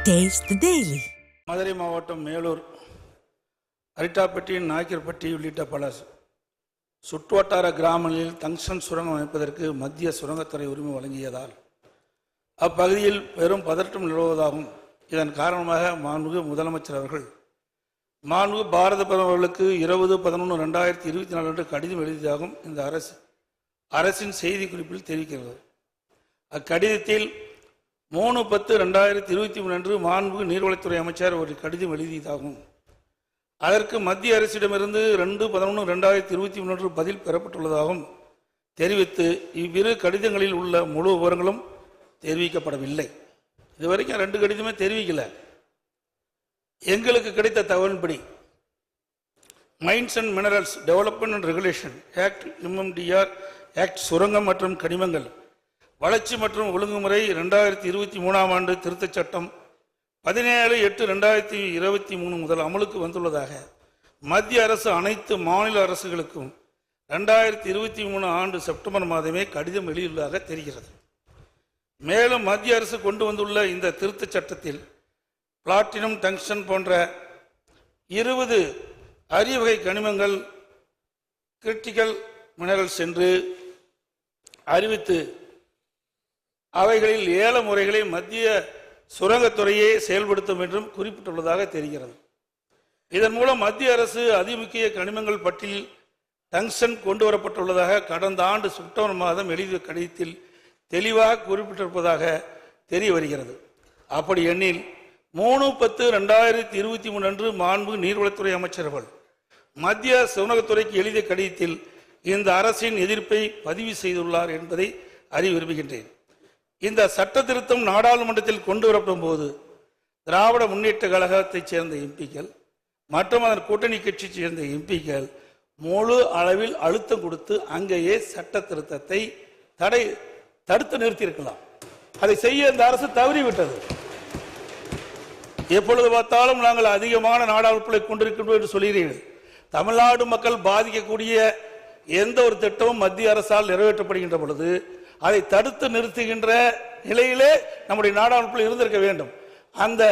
Taste the Daily. Madurai மாவட்டம் மேலூர், அரிட்டாப்பட்டி, நாய்க்கர்பட்டி உள்ளிட்ட பல சுற்றுவட்டார கிராமங்களில் டங்ஸ்டன் சுரங்கம் அமைப்பதற்கு மத்திய சுரங்கத்துறை உரிமை வழங்கியதால் அப்பகுதியில் பெரும் பதற்றம் நிலவுவதாகவும் இதன் காரணமாக மாண்புமிகு முதலமைச்சர் அவர்கள் மாண்புமிகு பாரத பிரதமர் அவர்களுக்கு 20/11/2024 அன்று கடிதம் எழுதியதாகவும் இந்த அரசின் செய்திக்குறிப்பில் தெரிவிக்கிறது. அக்கடிதத்தில் 3/10/2023 அன்று மாண்புமிகு நீர்வளத்துறை அமைச்சர் ஒரு கடிதம் எழுதியதாகவும் அதற்கு மத்திய அரசிடமிருந்து 2/11/2023 அன்று பதில் பெறப்பட்டுள்ளதாகவும் தெரிவித்து இவ்விரு கடிதங்களில் உள்ள முழு விவரங்களும் தெரிவிக்கப்படவில்லை. இதுவரைக்கும் 2 கடிதமே தெரிவிக்கல. எங்களுக்கு கிடைத்த தகவலின்படி mines and minerals development and regulation act MMDR act சுரங்கம் மற்றும் கனிமங்கள் வளர்ச்சி மற்றும் ஒழுங்குமுறை 2023 ஆண்டு திருத்தச் சட்டம் 17/8/2023 முதல் அமலுக்கு வந்துள்ளதாக மத்திய அரசு அனைத்து மாநில அரசுகளுக்கும் 2023 ஆண்டு செப்டம்பர் மாதமே கடிதம் எழுதியுள்ளதாக தெரிகிறது. மேலும் மத்திய அரசு கொண்டு வந்துள்ள இந்த திருத்தச் சட்டத்தில் பிளாட்டினம், டங்ஸ்டன் போன்ற 20 அரிய வகை கனிமங்கள் கிரிட்டிக்கல் மினரல்ஸ் என்று அறிவித்து அவைகளில் ஏல முறைகளை மத்திய சுரங்கத்துறையே செயல்படுத்தும் என்றும் குறிப்பிட்டுள்ளதாக தெரிகிறது. இதன் மூலம் மத்திய அரசு அதிமுக்கிய கனிமங்கள் பட்டியலில் டங்ஸ்டன் கொண்டு வரப்பட்டுள்ளதாக கடந்த ஆண்டு செப்டம்பர் மாதம் எழுதிய கடிதத்தில் தெளிவாக குறிப்பிட்டிருப்பதாக தெரிய வருகிறது. அப்படி எண்ணில் 3/10/2023 அன்று மாண்புமிகு நீர்வளத்துறை அமைச்சர்கள் மத்திய சுரங்கத்துறைக்கு எழுதிய கடிதத்தில் இந்த அரசின் எதிர்ப்பை பதிவு செய்துள்ளார் என்பதை அறிய விரும்புகின்றேன். இந்த சட்ட திருத்தம் நாடாளுமன்றத்தில் கொண்டு வரப்படும் போது திராவிட முன்னேற்ற கழகத்தைச் சேர்ந்த எம்பிக்கள் மற்றும் அதன் கூட்டணி கட்சியைச் சேர்ந்த எம்பிக்கள் முழு அளவில் அழுத்தம் கொடுத்து அங்கேயே சட்ட திருத்தத்தை தடுத்து நிறுத்தியிருக்கலாம். அதை செய்ய இந்த அரசு தவறிவிட்டது. எப்பொழுது பார்த்தாலும் நாங்கள் அதிகமான நாடாளுமன்றங்களை கொண்டிருக்கின்றோம் என்று சொல்கிறீர்கள். தமிழ்நாடு மக்கள் பாதிக்கக்கூடிய எந்த ஒரு திட்டமும் மத்திய அரசால் நிறைவேற்றப்படுகின்ற பொழுது அதை தடுத்து நிறுத்துகின்ற நிலையிலே நம்முடைய நாடாளுமன்றத்தில் இருந்திருக்க வேண்டும். அந்த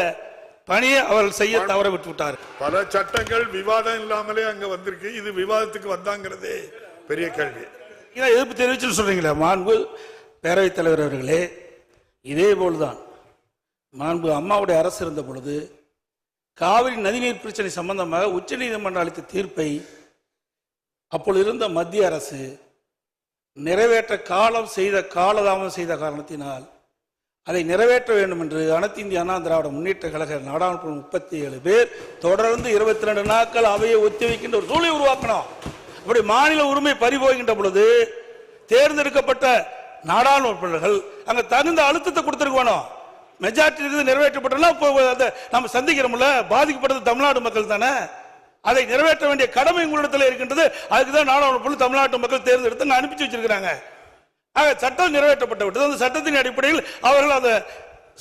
பணியை அவர்கள் செய்ய தவற விட்டு விட்டார். பல சட்டங்கள் விவாதம் இல்லாமலே அங்க வந்திருக்கு. இது விவாதத்துக்கு வந்தாங்கிறதே பெரிய கேள்வி. எதிர்ப்பு தெரிவிச்சு சொல்றீங்களா? மாண்பு பேரவைத் தலைவர் அவர்களே, இதே போல்தான் மாண்பு அம்மாவுடைய அரசு இருந்த பொழுது காவிரி நதிநீர் பிரச்சனை சம்பந்தமாக உச்ச நீதிமன்றம் அளித்த தீர்ப்பை அப்பொழுது இருந்த மத்திய அரசு நிறைவேற்ற காலதாமதம் செய்த காரணத்தினால் அதை நிறைவேற்ற வேண்டும் என்று அனைத்து இந்திய அண்ணா திராவிட முன்னேற்ற கழக நாடாளுமன்ற 37 பேர் தொடர்ந்து 22 நாட்கள் அவையை ஒத்திவைக்கின்ற ஒரு சூழலை உருவாக்கணும். அப்படி மாநில உரிமை பறிபோகின்ற பொழுது தேர்ந்தெடுக்கப்பட்ட நாடாளுமன்றங்கள் அங்க தகுந்த அழுத்தத்தை கொடுத்திருக்கணும். மெஜாரிட்டி நிறைவேற்றப்பட்டா நம்ம சந்திக்கிறோம்ல, பாதிக்கப்பட்டது தமிழ்நாடு மக்கள் தானே. அதை நிறைவேற்ற வேண்டிய கடமை உங்களிடத்தில் இருக்கின்றது. அதுக்குதான் நாடாளுமன்ற தமிழ்நாட்டு மக்கள் தேர்ந்தெடுத்து அனுப்பிச்சு வச்சிருக்கிறாங்க. சட்டம் நிறைவேற்றப்பட்டு விட்டது. அந்த சட்டத்தின் அடிப்படையில் அவர்கள் அந்த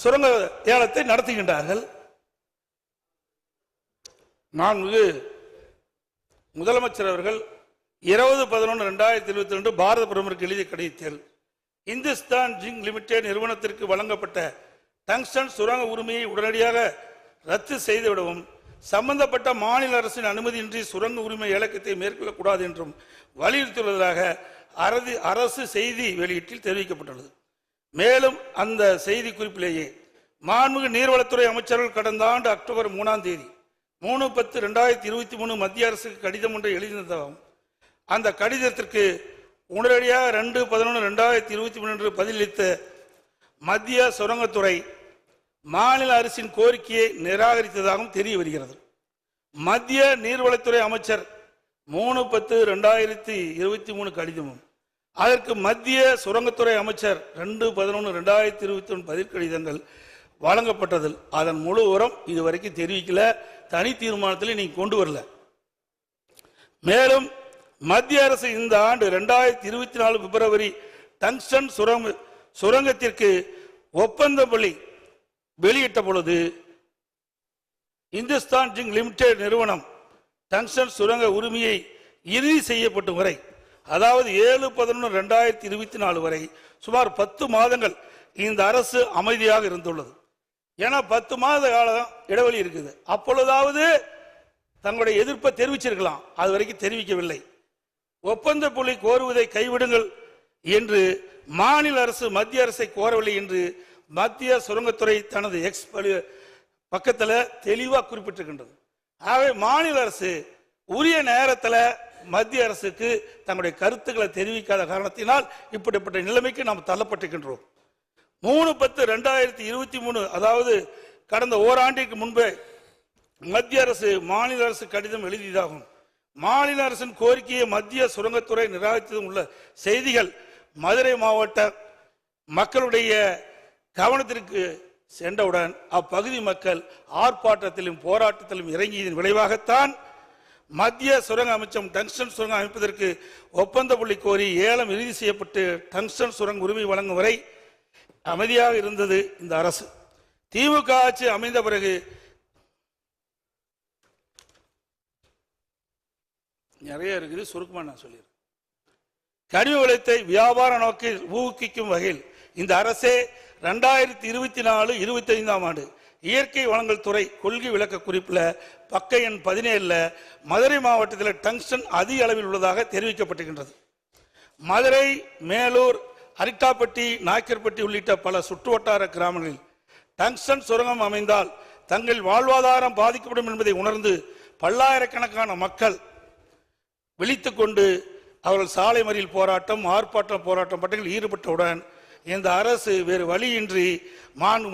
சுரங்க ஏலத்தை நடத்துகின்றார்கள். மாண்புமிகு முதலமைச்சர் அவர்கள் 20/11/2022 பாரத பிரதமருக்கு எழுதிய கடிதத்தில் இந்துஸ்தான் ஜிங்க் லிமிடெட் நிறுவனத்திற்கு வழங்கப்பட்ட டங்ஸ்டன் சுரங்க உரிமையை உடனடியாக ரத்து செய்துவிடவும் சம்பந்தப்பட்ட மாநில அரசின் அனுமதியின்றி சுரங்க உரிமை இலக்கத்தை மேற்கொள்ளக்கூடாது என்றும் வலியுறுத்தியுள்ளதாக அரசு செய்தி வெளியீட்டில் தெரிவிக்கப்பட்டுள்ளது. மேலும் அந்த செய்தி குறிப்பிலேயே மாண்புமிகு நீர்வளத்துறை அமைச்சர்கள் கடந்த ஆண்டு அக்டோபர் 3ஆம் தேதி 3/10/2023 மத்திய அரசுக்கு கடிதம் ஒன்றை எழுதினதாகவும் அந்த கடிதத்திற்கு உடனடியாக 2/11/2023 பதிலளித்த மத்திய சுரங்கத்துறை மாநில அரசின் கோரிக்கையை நிராகரித்ததாகவும் தெரிய வருகிறது. மத்திய நீர்வளத்துறை அமைச்சர் 3/10/2023 கடிதமும் அதற்கு மத்திய சுரங்கத்துறை அமைச்சர் 2/11/2023 பதில் கடிதங்கள் வழங்கப்பட்டதில் அதன் முழு விவரம் இதுவரைக்கும் தெரிவிக்கல. தனி தீர்மானத்தில் நீங்க கொண்டு வரல. மேலும் மத்திய அரசு இந்த ஆண்டு 2024 பிப்ரவரி டங்ஸ்டன் சுரங்கத்திற்கு ஒப்பந்தப்பள்ளி வெளியிட்ட பொழுது இந்துஸ்தான் ஜிங்க் லிமிடெட் நிறுவனம் டங்ஸ்டன் சுரங்க உரிமையை இறுதி செய்யப்படும் வரை, அதாவது 7/11/2024 வரை சுமார் 10 மாதங்கள் இந்த அரசு அமைதியாக இருந்துள்ளது. ஏன்னா 10 மாத காலம் இடைவெளி இருக்குது. அப்பொழுதாவது தங்களுடைய எதிர்ப்பை தெரிவிச்சிருக்கலாம், அது வரைக்கும் தெரிவிக்கவில்லை. ஒப்பந்த புள்ளி கோருவதை கைவிடுங்கள் என்று மாநில அரசு மத்திய அரசை கோரவில்லை என்று மத்திய சுரங்கத்துறை தனது எக்ஸ் பக்கத்தில் தெளிவாக குறிப்பிட்டிருக்கின்றது. ஆகவே மாநில அரசு உரிய நேரத்தில் மத்திய அரசுக்கு தங்களுடைய கருத்துக்களை தெரிவிக்காத காரணத்தினால் இப்படிப்பட்ட நிலைமைக்கு நாம் தள்ளப்பட்டிருக்கின்றோம். 3/10/2023 அதாவது கடந்த ஓராண்டிற்கு முன்பே மத்திய அரசு மாநில அரசு கடிதம் எழுதியதாகும். மாநில அரசின் கோரிக்கையை மத்திய சுரங்கத்துறை நிராகரித்ததும் உள்ள செய்திகள் மதுரை மாவட்ட மக்களுடைய கவனத்திற்கு சென்றவுடன் அப்பகுதி மக்கள் ஆர்ப்பாட்டத்திலும் போராட்டத்திலும் இறங்கியதன் விளைவாகத்தான் மத்திய சுரங்க அமைச்சம் டங்ஸ்டன் சுரங்கம் அமைப்பதற்கு ஒப்பந்த புள்ளி கோரி ஏலம் இறுதி செய்யப்பட்டு டங்ஸ்டன் சுரங்க உரிமை வழங்கும் வரை அமைதியாக இருந்தது இந்த அரசு. திமுக ஆட்சி அமைந்த பிறகு நிறைய இருக்குது, சுருக்கமாக நான் சொல்லிடுறேன். கனிம வளத்தை வியாபார நோக்கில் ஊக்குவிக்கும் வகையில் இந்த அரசே 2024-25 ஆண்டு இயற்கை வளங்கள் துறை கொள்கை விளக்க குறிப்பில் பக்க எண் 17 மதுரை மாவட்டத்தில் டங்ஸ்டன் அதிக அளவில் உள்ளதாக தெரிவிக்கப்பட்டிருக்கின்றது. மதுரை, மேலூர், அரிட்டாப்பட்டி, நாய்க்கர்பட்டி உள்ளிட்ட பல சுற்றுவட்டார கிராமங்களில் டங்ஸ்டன் சுரங்கம் அமைந்தால் தங்கள் வாழ்வாதாரம் பாதிக்கப்படும் என்பதை உணர்ந்து பல்லாயிரக்கணக்கான மக்கள் விழித்துக் கொண்டு அவர்கள் சாலை மறியல் போராட்டம், ஆர்ப்பாட்டம், போராட்டம் பட்டியலில் ஈடுபட்டவுடன் இந்த அரசு வேறு வழியின்றி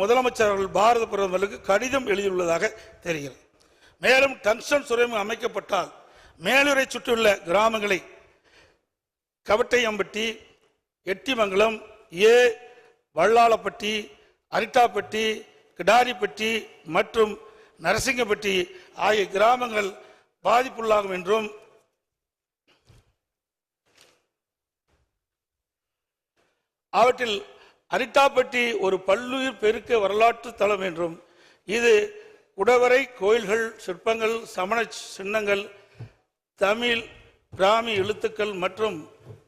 முதலமைச்சர் அவர்கள் பாரத பிரதமருக்கு கடிதம் எழுதியுள்ளதாக தெரிகிறது. மேலும் டங்ஸ்டன் சுரங்கம் அமைக்கப்பட்டால் மேலூரை சுற்றியுள்ள கிராமங்களை கவட்டையம்பட்டி, எட்டிமங்கலம், வள்ளாளப்பட்டி, அரிட்டாப்பட்டி, கிடாரிப்பட்டி மற்றும் நரசிங்கப்பட்டி ஆகிய கிராமங்கள் பாதிப்புள்ளாகும் என்றும் அவற்றில் அரிட்டாப்பட்டி ஒரு பல்லுயிர் பெருக்க வரலாற்று தலம் என்றும் இது குடவரை கோயில்கள், சிற்பங்கள், சமண சின்னங்கள், தமிழ் பிராமி எழுத்துக்கள் மற்றும்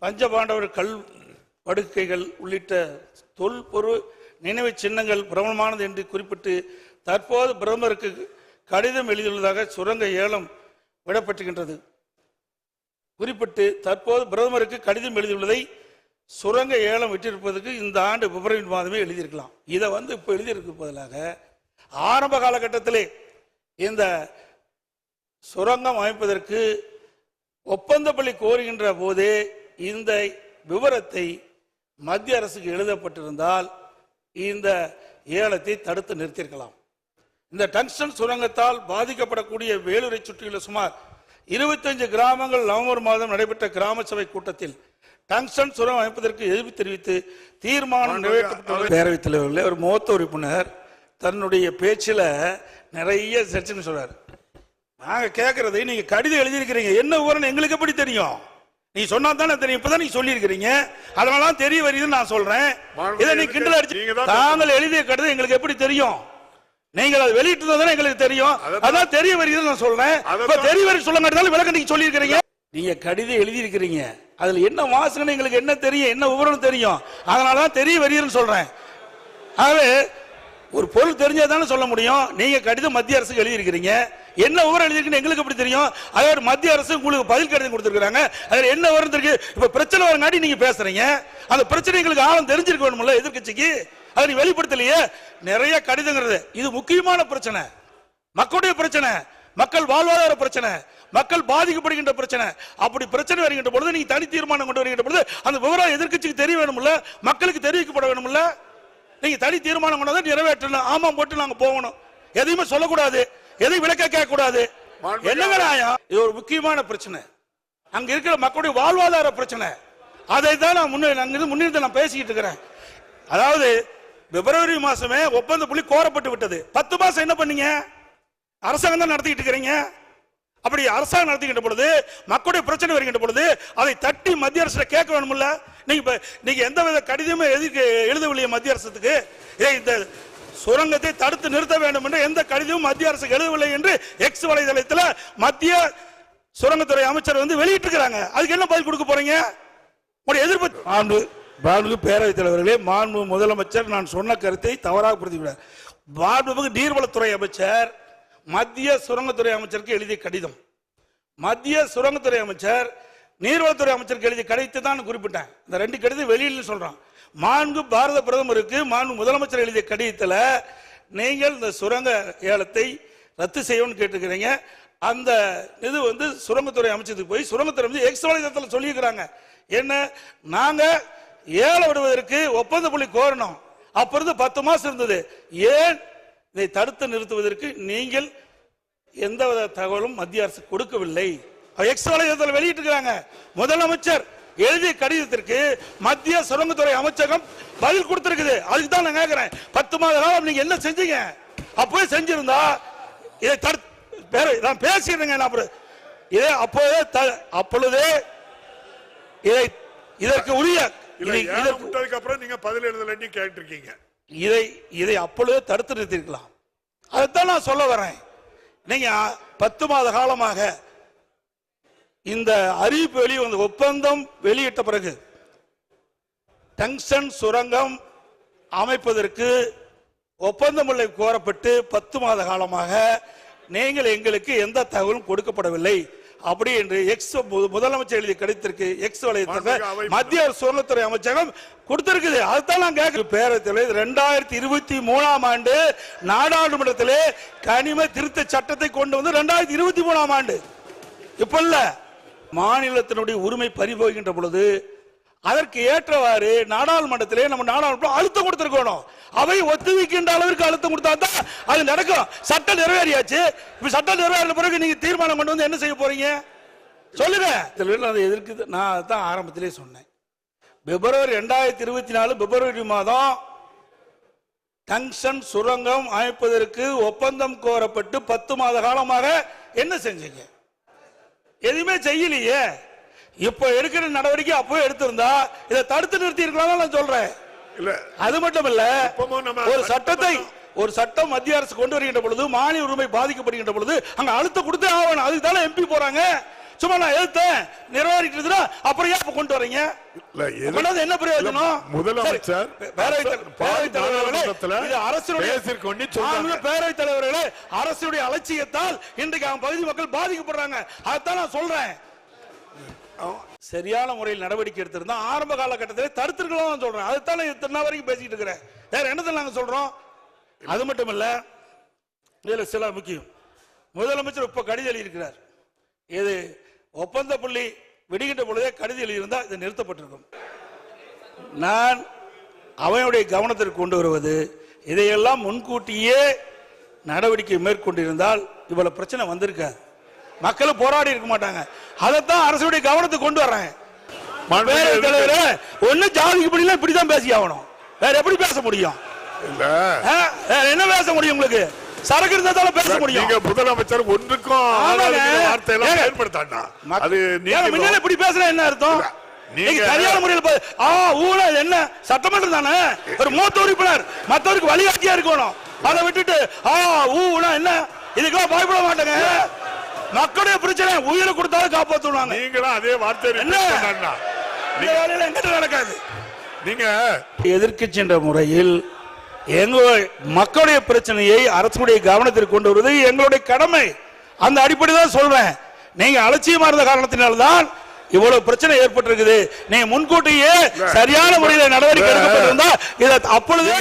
பஞ்சபாண்டவர் கல் படுக்கைகள் உள்ளிட்ட தொல்பொருள் நினைவு சின்னங்கள் பிரபலமானது என்று குறிப்பிட்டு தற்போது பிரதமருக்கு கடிதம் எழுதியுள்ளதாக சுரங்க ஏலம் விடப்பட்டிருக்கின்றது. குறிப்பிட்டு தற்போது பிரதமருக்கு கடிதம் எழுதியுள்ளதை சுரங்க ஏலம் விட்டிருப்பதற்கு இந்த ஆண்டு பிப்ரவரி மாதமே எழுதியிருக்கலாம். இதை இப்போ எழுதியிருக்க பதிலாக ஆரம்ப காலகட்டத்திலே இந்த சுரங்கம் அமைப்பதற்கு ஒப்பந்த புள்ளி கோருகின்ற போதே இந்த விவரத்தை மத்திய அரசுக்கு எழுதப்பட்டிருந்தால் இந்த ஏலத்தை தடுத்து நிறுத்தியிருக்கலாம். இந்த டங்ஸ்டன் சுரங்கத்தால் பாதிக்கப்படக்கூடிய வேலூரை சுற்றியுள்ள சுமார் 25 கிராமங்கள் நவம்பர் மாதம் நடைபெற்ற கிராம சபை கூட்டத்தில் டங்ஸ்டன் சுரங்கம் அமைப்பதற்கு எதிர்ப்பு தெரிவித்து தீர்மானம் நிறைவேற்றப்பட்டுள்ளது. பேரவைத் தலைவர்களே, ஒரு மூத்த உறுப்பினர் தன்னுடைய பேச்சில் நிறைய சர்ச்சைன்னு சொல்றாரு. நாங்க கேட்கறது, நீங்க கடிதம் எழுதியிருக்கிறீங்க, என்ன விவரம் எங்களுக்கு எப்படி தெரியும்? நீ சொன்னா தானே தெரியும். இப்பதான் நீங்க சொல்லி இருக்கிறீங்க, அதனால தெரிய வருதுன்னு நான் சொல்றேன். இதை நீ கிண்டல் அடிச்சு தாங்கள் எழுதிய கடிதம் எங்களுக்கு எப்படி தெரியும்? நீங்கள் அதை வெளியிட்டு எங்களுக்கு தெரியும், அதான் தெரிய வருதுன்னு நான் சொல்றேன். தெரிய வரி சொல்ல மாட்டாலும் விளக்கம் நீங்க சொல்லி இருக்கிறீங்க. நீங்க கடிதம் எழுதி இருக்கிறீங்க, அதுல என்ன வாசனை எங்களுக்கு என்ன தெரியும், என்ன விவரம் தெரியும், அதனாலதான் தெரிய வருதுன்னு சொல்றேன். ஆகவே ஒரு பொருள் தெரிஞ்சாதானே சொல்ல முடியும். நீங்க கடிதம் மத்திய அரசுக்கு எழுதியிருக்கிறீங்க, என்ன விவரம் எழுதிருக்குன்னு எங்களுக்கு எப்படி தெரியும்? அதாவது மத்திய அரசு உங்களுக்கு பதில் கடிதம் கொடுத்திருக்காங்க, அதுல என்ன விவரம் இருக்கு? இப்ப பிரச்சனை வரங்காட்டி நீங்க பேசுறீங்க, அந்த பிரச்சனை எங்களுக்கு ஆழம் தெரிஞ்சிருக்க வேணும்ல எதிர்கட்சிக்கு, அதை நீ வெளிப்படுத்தலையே. நிறைய கடிதங்கிறது இது முக்கியமான பிரச்சனை, மக்களுடைய பிரச்சனை, மக்கள் வாழ்வாதார பிரச்சனை, மக்கள் பாதிக்கப்படுகின்ற பிரச்சனை. அப்படி பிரச்சனை வருகின்ற பொழுது நீங்க தனி தீர்மானம் கொண்டு வருகின்ற பொழுது அந்த விவரம் எதிர்கட்சிக்கு தெரிய வேணும்ல, மக்களுக்கு தெரிவிக்கப்பட வேணும்ல. நீங்க தனி தீர்மானம் கொண்டு நிறைவேற்றணும், ஆமாம் போட்டு நாங்க போகணும், எதையுமே சொல்லக்கூடாது, எதையும் விளக்க கேட்க கூடாது. என்னங்க நியாயம்? இது ஒரு முக்கியமான பிரச்சனை, அங்க இருக்கிற மக்களுடைய வாழ்வாதார பிரச்சனை. அதை தான் நான் முன்னிறுத்தி நான் பேசிக்கிட்டு இருக்கிறேன். அதாவது பிப்ரவரி மாசமே ஒப்பந்த புள்ளி கோரப்பட்டு விட்டது. 10 மாசம் என்ன பண்ணீங்க? அரசாங்கம் தான் நடத்திக்கிட்டு இருக்கிறீங்க. அப்படி அரசாங்கம் நடத்திக்கிட்ட பொழுது மக்களுடைய பிரச்சனை வருகின்ற பொழுது அதை தட்டி மத்திய அரசு கேட்க வேணும்ல. நீங்க எந்த வித கடிதமே எழுதவில்லையே மத்திய அரசுக்கு, இந்த சுரங்கத்தை தடுத்து நிறுத்த வேண்டும் என்று எந்த கடிதமும் மத்திய அரசுக்கு எழுதவில்லை என்று எக்ஸ் வலைதளத்தில் மத்திய சுரங்கத்துறை அமைச்சர் வெளியிட்டிருக்கிறாங்க. அதுக்கு என்ன பதில் கொடுக்க போறீங்க? எதிர்ப்பு பேரவைத் தலைவர்களே, மாண்பு முதலமைச்சர் நான் சொன்ன கருத்தை தவறாக புரிந்துவிட்டார். மாண்புமிகு நீர்வளத்துறை அமைச்சர் மத்திய சுரங்கத்துறை அமைச்சருக்கு எழுதிய கடிதம், மத்திய சுரங்கத்துறை அமைச்சர் நீர்வளத்துறை அமைச்சருக்கு எழுதிய கடிதத்தை தான் குறிப்பிட்டேன். இந்த 2 கடிதம் வெளியில் சொல்றான். மாண்பு பாரத பிரதமருக்கு மாண்பு முதலமைச்சர் எழுதிய கடிதத்தில் நீங்கள் இந்த சுரங்க ஏலத்தை ரத்து செய்யணும்னு கேட்டுக்கிறீங்க. அந்த இது சுரங்கத்துறை அமைச்சருக்கு போய் சுரங்கத்துறை எக்ஸ் வலைதளத்தில் சொல்லியிருக்கிறாங்க. என்ன, நாங்க ஏலம் விடுவதற்கு ஒப்பந்த புள்ளி கோரணும். அப்ப இருந்து 10 மாசம் இருந்தது. ஏன் இதை தடுத்து நிறுத்துவதற்கு நீங்கள் எந்த தகவலும் மத்திய அரசு கொடுக்கவில்லை. எக்ஸ் வலைதளத்தில் வெளியிட்டிருக்கிறாங்க. முதலமைச்சர் எழுதிய கடிதத்திற்கு மத்திய சுரங்கத்துறை அமைச்சகம் பதில் கொடுத்திருக்குது. அதுக்கு தான் நான் கேட்கிறேன், 10 மாத காலம் நீங்க என்ன செஞ்சீங்க? அப்பவே செஞ்சிருந்தா இதை நான் பேசிடுறேங்க. இதை அப்பொழுதே இதற்கு உரிய அப்புறம் நீங்க பதில் எழுதலன்னு கேட்டிருக்கீங்க. இதை அப்பொழுதே தடுத்து நிறுத்திருக்கலாம். அதைத்தான் நான் சொல்ல வரேன். நீங்க 10 மாத காலமாக இந்த அறிவிப்பு வெளிவந்த ஒப்பந்தம் வெளியிட்ட பிறகு டங்ஸ்டன் சுரங்கம் அமைப்பதற்கு ஒப்பந்தமுல்லை கோரப்பட்டு 10 மாத காலமாக நீங்கள் எங்களுக்கு எந்த தகவலும் கொடுக்கப்படவில்லை அப்படி என்று முதலமைச்சர் எழுதிய கடிதத்திற்கு எக்ஸ் வலைதளத்தில் மத்திய சுரங்கத்துறை அமைச்சகம் கொடுத்திருக்குது. அதுதான் நான் கேட்கிறேன். பேரவையில் 2023ஆம் ஆண்டு நாடாளுமன்றத்திலே கனிம திருத்த சட்டத்தை கொண்டு வந்து 2023ஆம் ஆண்டு இப்ப இல்ல, மாநிலத்தினுடைய உரிமை பறிபோகின்ற பொழுது அதற்கு ஏற்றவாறு நாடாளுமன்றத்திலே நம்ம நாடாளுமன்றம் அழுத்தம் கொடுத்திருக்கணும். அவை ஒத்துழைக்கின்ற அளவிற்கு அழுத்தம் கொடுத்தா தான் அது நடக்கும். சட்டம் நிறைவேறியாச்சு. இப்ப சட்டம் நிறைவேறின பிறகு நீங்க தீர்மானம் கொண்டு வந்து என்ன செய்ய போறீங்க சொல்லுங்க. அதை எதிர்க்கு நான் தான் ஆரம்பத்திலே சொன்னேன். பிப்ரவரி 2024 பிப்ரவரி மாதம் டங்ஸ்டன் சுரங்கம் அமைப்பதற்கு ஒப்பந்தம் கோரப்பட்டு 10 மாத காலமாக என்ன செஞ்சீங்க? எதுவுமே செய்யலையே. இப்ப எடுக்கிற நடவடிக்கை அப்பவே எடுத்திருந்தா இதை தடுத்து நிறுத்தி இருக்கலாம் நான் சொல்றேன். அது மட்டும் இல்ல, ஒரு சட்டம் மத்திய அரசு கொண்டு வருகின்ற பொழுது மாநில உரிமை பாதிக்கப்படுகின்ற பொழுது அங்க அழுத்தம் கொடுத்தே ஆகணும். அதுக்கு தானே எம்பி போறாங்க. சும்மா நான் எழுத்தேன் நிறைவேறிட்டு அப்புறம் ஏன் கொண்டு வரீங்க? என்ன பிரயோஜனம்? முதலமைச்சர் பேரவைத் தலைவர்களே, அரசுடைய அலட்சியத்தால் இன்றைக்கு பகுதி மக்கள் பாதிக்கப்படுறாங்க. அதைத்தான் நான் சொல்றேன். சரியான முறையில் நடவடிக்கை எடுத்திருந்தா ஆரம்ப காலகட்டத்தில் தடுத்திருக்கலாம் சொல்றேன். அதுதான் இத்தனை வரைக்கும் பேசிட்டு இருக்கிறேன். வேற என்னத்தை நாங்க சொல்றோம்? அது மட்டும் இல்ல, இதுல சில முக்கியம். முதலமைச்சர் இப்ப கடிதம் எழுதியிருக்கிறார். இது ஒப்பந்த புள்ளி வெடிக்கின்ற பொழுதே கடிதம் எழுதியிருந்தா இது நிறுத்தப்பட்டிருக்கும். நான் அவனுடைய கவனத்திற்கு கொண்டு வருவது, இதையெல்லாம் முன்கூட்டியே நடவடிக்கை மேற்கொண்டிருந்தால் இவ்வளவு பிரச்சனை வந்திருக்காது. மக்கள் போராடி இருக்க மாட்டாங்க. அதைத்தான் அரசுடைய கவனத்துக்கு கொண்டு வர்றேன். ஒண்ணு ஜாதிக்கு படியல இப்படிதான் பேசி ஆகணும். வேற எப்படி பேச முடியும்? என்ன பேச முடியும்? உங்களுக்கு சரக்கு இருந்தால பேச முடியும். முதலமைச்சர் ஒன்றுக்கும் வார்த்தையெல்லாம் பயன்படுத்தாண்டா. அது நீங்க இப்படி பேசுற என்ன அர்த்தம்? நீங்க சரியான முறையில் ஊழல் என்ன சட்டமன்றம் தானே, ஒரு மூத்த உறுப்பினர் மற்றவருக்கு வழிகாட்டியா இருக்கணும். அதை விட்டுட்டு ஊழல் என்ன, இதுக்கெல்லாம் பயப்பட மாட்டேங்க. மக்களுடைய பிரச்சனை உயிரை கொடுத்தாலும் காப்பாற்றுவாங்க. நீங்களும் அதே வார்த்தை நடக்காது. நீங்க எதிர்க்கட்சி முறையில் எங்களுடைய மக்களுடைய பிரச்சனையை அரசுடைய கவனத்திற்கு கொண்டு வருவது எங்களுடைய கடமை. அந்த அடிப்படையில் சொல்றேன். நீங்க அலட்சியமா இருந்த காரணத்தினால்தான் இவ்வளவு பிரச்சனை ஏற்பட்டிருக்குது. நீங்க முன்கூட்டியே சரியான முறையில் நடவடிக்கை எடுக்கப்பட்டிருந்தா இதை அப்பொழுது